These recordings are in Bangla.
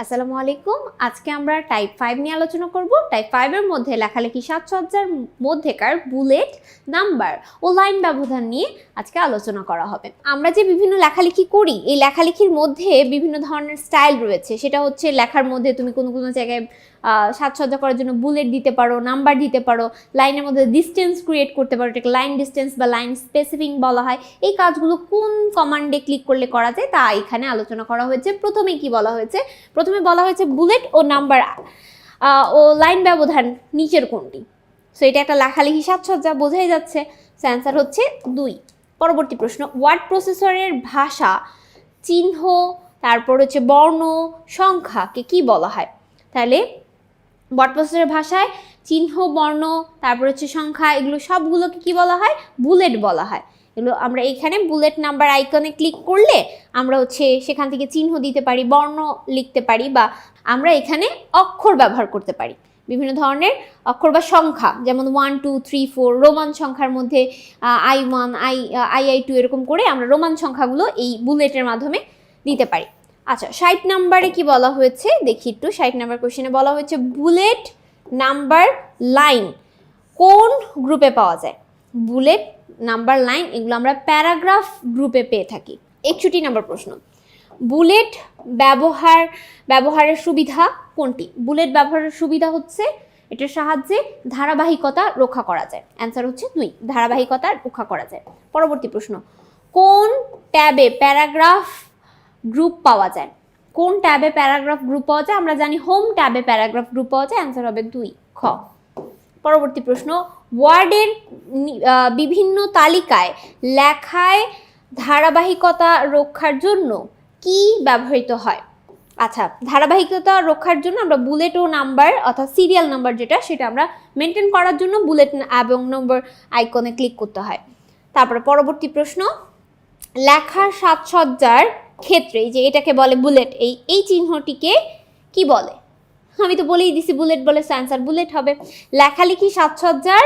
আসসালামু আলাইকুম। আজকে আমরা টাইপ 5 নিয়ে আলোচনা করব। টাইপ 5 এর মধ্যে লেখালেখি সাজসজ্জার মধ্যেকার বুলেট, নাম্বার ও লাইন ব্যবধান নিয়ে আজকে আলোচনা করা হবে। আমরা যে বিভিন্ন লেখালেখি করি, এই লেখালেখির মধ্যে বিভিন্ন ধরনের স্টাইল রয়েছে। সেটা হচ্ছে লেখার মধ্যে তুমি কোনো কোনো জায়গায় সাজসজ্জা করার জন্য বুলেট দিতে পারো, নাম্বার দিতে পারো, লাইনের মধ্যে ডিস্টেন্স ক্রিয়েট করতে পারো, এটাকে লাইন ডিস্টেন্স বা লাইন স্পেসিফিং বলা হয়। এই কাজগুলো কোন কমান্ডে ক্লিক করলে করা যায় তা এখানে আলোচনা করা হয়েছে। প্রথমে কি বলা হয়েছে? প্রথমে বলা হয়েছে বুলেট ও নাম্বার ও লাইন ব্যবধান নিচের কোনটি। সো এটা একটা লেখালেখি সাজসজ্জা, বোঝাই যাচ্ছে। সো অ্যান্সার হচ্ছে 2। পরবর্তী প্রশ্ন, ওয়ার্ড প্রসেসরের ভাষা, চিহ্ন, তারপর হচ্ছে বর্ণ, সংখ্যাকে কি বলা হয়? তাহলে ওয়ার্ড প্রসেসরের ভাষায় চিহ্ন, বর্ণ, তারপর হচ্ছে সংখ্যা, এগুলো সবগুলোকে কি বলা হয়? বুলেট বলা হয়। এগুলো আমরা এখানে বুলেট নাম্বার আইকনে ক্লিক করলে আমরা হচ্ছে সেখান থেকে চিহ্ন দিতে পারি, বর্ণ লিখতে পারি, বা আমরা এখানে অক্ষর ব্যবহার করতে পারি, বিভিন্ন ধরনের অক্ষর বা সংখ্যা, যেমন 1 2 3 4 রোমান সংখ্যার মধ্যে I1 I2 এরকম করে আমরা রোমান সংখ্যাগুলো এই বুলেটের মাধ্যমে দিতে পারি। আচ্ছা, 60 নাম্বারে কি বলা হয়েছে দেখি একটু। 60 নাম্বার কোশ্চেনে বলা হয়েছে বুলেট, নাম্বার, লাইন কোন গ্রুপে পাওয়া যায়? বুলেট, নাম্বার, লাইন এগুলো আমরা প্যারাগ্রাফ গ্রুপে পেয়ে থাকি। 61 নাম্বার প্রশ্ন, বুলেট ব্যবহারের সুবিধা কোনটি? বুলেট ব্যবহারের সুবিধা হচ্ছে এটার সাহায্যে ধারাবাহিকতা রক্ষা করা যায়। অ্যান্সার হচ্ছে 2, ধারাবাহিকতা রক্ষা করা যায়। পরবর্তী প্রশ্ন, কোন ট্যাবে প্যারাগ্রাফ গ্রুপ পাওয়া যায়? কোন ট্যাবে প্যারাগ্রাফ গ্রুপ পাওয়া যায়? আমরা জানি হোম ট্যাবে প্যারাগ্রাফ গ্রুপ পাওয়া যায়। অ্যান্সার হবে 2 খ। পরবর্তী প্রশ্ন, ওয়ার্ডের বিভিন্ন তালিকায় লেখায় ধারাবাহিকতা রক্ষার জন্য কি ব্যবহৃত হয়? আচ্ছা, ধারাবাহিকতা রক্ষার জন্য আমরা বুলেট ও নাম্বার অর্থাৎ সিরিয়াল নাম্বার যেটা, সেটা আমরা মেনটেন করার জন্য বুলেট এবং নম্বর আইকনে ক্লিক করতে হয়। তারপরে পরবর্তী প্রশ্ন, লেখার সাজসজ্জার ক্ষেত্রে যে এটাকে বলে বুলেট, এই চিহ্নটিকে কি বলে? আমি তো বলেই দিছি বুলেট বলে, অ্যান্সার বুলেট হবে। লেখালেখি সাজসজ্জার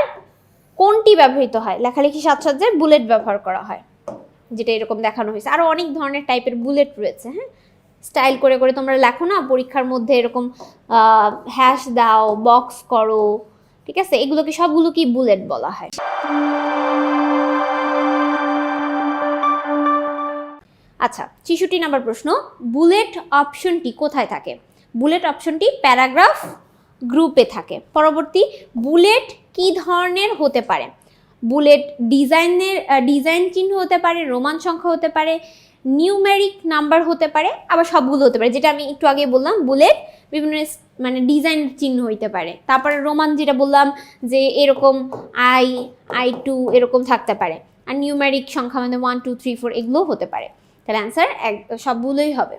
কোনটি ব্যবহৃত হয়? লেখালেখি সাজসজ্জার বুলেট ব্যবহার করা হয়, যেটা এরকম দেখানো হয়েছে। আরও অনেক ধরনের টাইপের বুলেট রয়েছে। হ্যাঁ, স্টাইল করে করে তোমরা লেখো না পরীক্ষার মধ্যে, এরকম হ্যাশ দাও, বক্স করো, ঠিক আছে? এগুলোকে সবগুলো কি বুলেট বলা হয়। আচ্ছা, 66 নাম্বার প্রশ্ন, বুলেট অপশনটি কোথায় থাকে? বুলেট অপশনটি প্যারাগ্রাফ গ্রুপে থাকে। পরবর্তী, বুলেট কি ধরনের হতে পারে? বুলেট ডিজাইন চিহ্ন হতে পারে, রোমান সংখ্যা হতে পারে, নিউমেরিক নাম্বার হতে পারে, আবার সবগুলো হতে পারে। যেটা আমি একটু আগে বললাম, বুলেট বিভিন্ন মানে ডিজাইন চিহ্ন হইতে পারে। তারপরে রোমান যেটা বললাম যে এরকম I2 এরকম থাকতে পারে, আর নিউমেরিক সংখ্যা মানে 1 2 3 4 এগুলোও হতে পারে। তাহলে অ্যান্সার সবগুলোই হবে।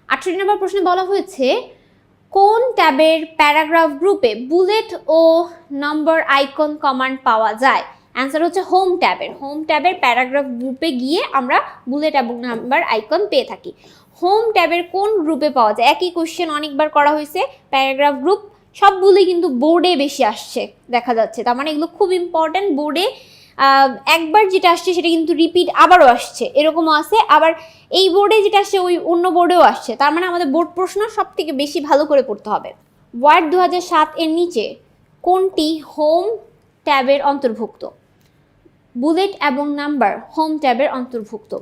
68 নম্বর প্রশ্নে বলা হয়েছে কোন ট্যাবের প্যারাগ্রাফ গ্রুপে বুলেট ও নম্বর আইকন কমান্ড পাওয়া যায়? অ্যান্সার হচ্ছে হোম ট্যাবের প্যারাগ্রাফ গ্রুপে গিয়ে আমরা বুলেট এবং নাম্বার আইকন পেয়ে থাকি। হোম ট্যাবের কোন গ্রুপে পাওয়া যায়? একই কোশ্চেন অনেকবার করা হয়েছে। প্যারাগ্রাফ গ্রুপ সবগুলোই কিন্তু বোর্ডে বেশি আসছে দেখা যাচ্ছে, তার মানে এগুলো খুব ইম্পর্টেন্ট। বোর্ডে একবার যেটা আসছে সেটা কিন্তু রিপিট আবারও আসছে, এরকমও আছে। আবার এই বোর্ডে যেটা আসছে ওই অন্য বোর্ডেও আসছে, তার মানে আমাদের বোর্ড প্রশ্ন সব থেকে বেশি ভালো করে পড়তে হবে। ওয়ার্ড 2007 এর নিচে কোনটি হোম ট্যাবের অন্তর্ভুক্ত? বুলেট এবং নাম্বার হোম ট্যাবের অন্তর্ভুক্ত।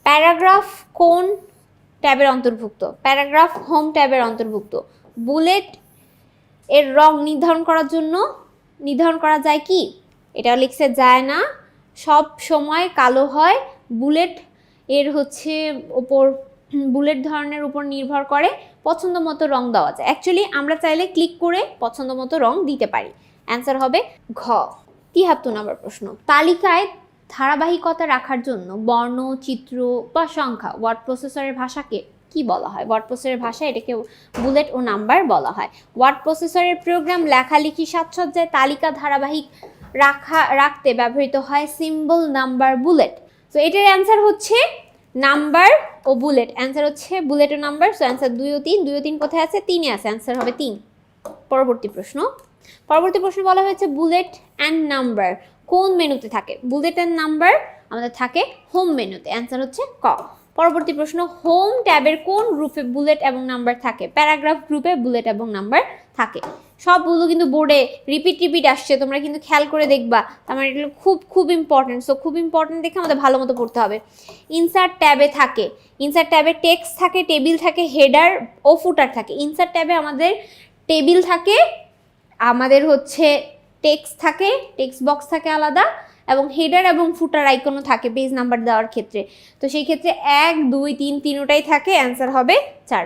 প্যারাগ্রাফ কোন ট্যাবের অন্তর্ভুক্ত? প্যারাগ্রাফ হোম ট্যাবের অন্তর্ভুক্ত। বুলেট এর রং নির্ধারণ করা যায় কি? এটা লিখছে যায় না, সব সময় কালো হয়। বুলেট এর হচ্ছে ওপর, বুলেট ধরনের উপর নির্ভর করে পছন্দ মতো রং দেওয়া যায়। অ্যাকচুয়ালি আমরা চাইলে ক্লিক করে পছন্দ মতো রং দিতে পারি। অ্যান্সার হবে ঘ। 73 নম্বর প্রশ্ন, তালিকায় ধারাবাহিকতা রাখার জন্য বর্ণ, চিত্র বা সংখ্যা ওয়ার্ড প্রসেসরের ভাষাকে কি বলা হয়? ওয়ার্ড প্রসেসরের ভাষা এটাকে বুলেট ও নাম্বার বলা হয়। ওয়ার্ড প্রসেসরের প্রোগ্রাম লেখালেখি সাজসজ্জায় তালিকা ধারাবাহিক রাখতে ব্যবহৃত হয় সিম্বল, নাম্বার, বুলেট। সো এটার অ্যান্সার হচ্ছে নাম্বার ও বুলেট। অ্যান্সার হচ্ছে বুলেট ও নাম্বার। সো অ্যান্সার 2 ও 3। 2 ও 3 কোথায় আছে? 3-এ আছে। অ্যান্সার হবে 3। পরবর্তী প্রশ্ন বলা হয়েছে বুলেট অ্যান্ড নাম্বার কোন মেনুতে থাকে? বুলেট অ্যান্ড নাম্বার আমাদের থাকে হোম মেনুতে। অ্যান্সার হচ্ছে ক। পরবর্তী প্রশ্ন, হোম ট্যাবের কোন গ্রুপে বুলেট এবং নাম্বার থাকে? প্যারাগ্রাফ গ্রুপে বুলেট এবং নাম্বার থাকে। সবগুলো কিন্তু বোর্ডে রিপিট আসছে, তোমরা কিন্তু খেয়াল করে দেখবা, তার মানে এগুলো খুব ইম্পর্টেন্ট। সো খুব ইম্পর্টেন্ট দেখে আমাদের ভালো মতো পড়তে হবে। ইনসার্ট ট্যাবে থাকে, ইনসার্ট ট্যাবে টেক্সট থাকে, টেবিল থাকে, হেডার ও ফুটার থাকে। ইনসার্ট ট্যাবে আমাদের টেবিল থাকে, আমাদের হচ্ছে টেক্সট থাকে, টেক্সট বক্স থাকে আলাদা, এবং হেডার এবং ফুটার আইকনও থাকে পেজ নাম্বার দেওয়ার ক্ষেত্রে। তো সেই ক্ষেত্রে 1 2 3 তিনোটাই থাকে, অ্যান্সার হবে 4।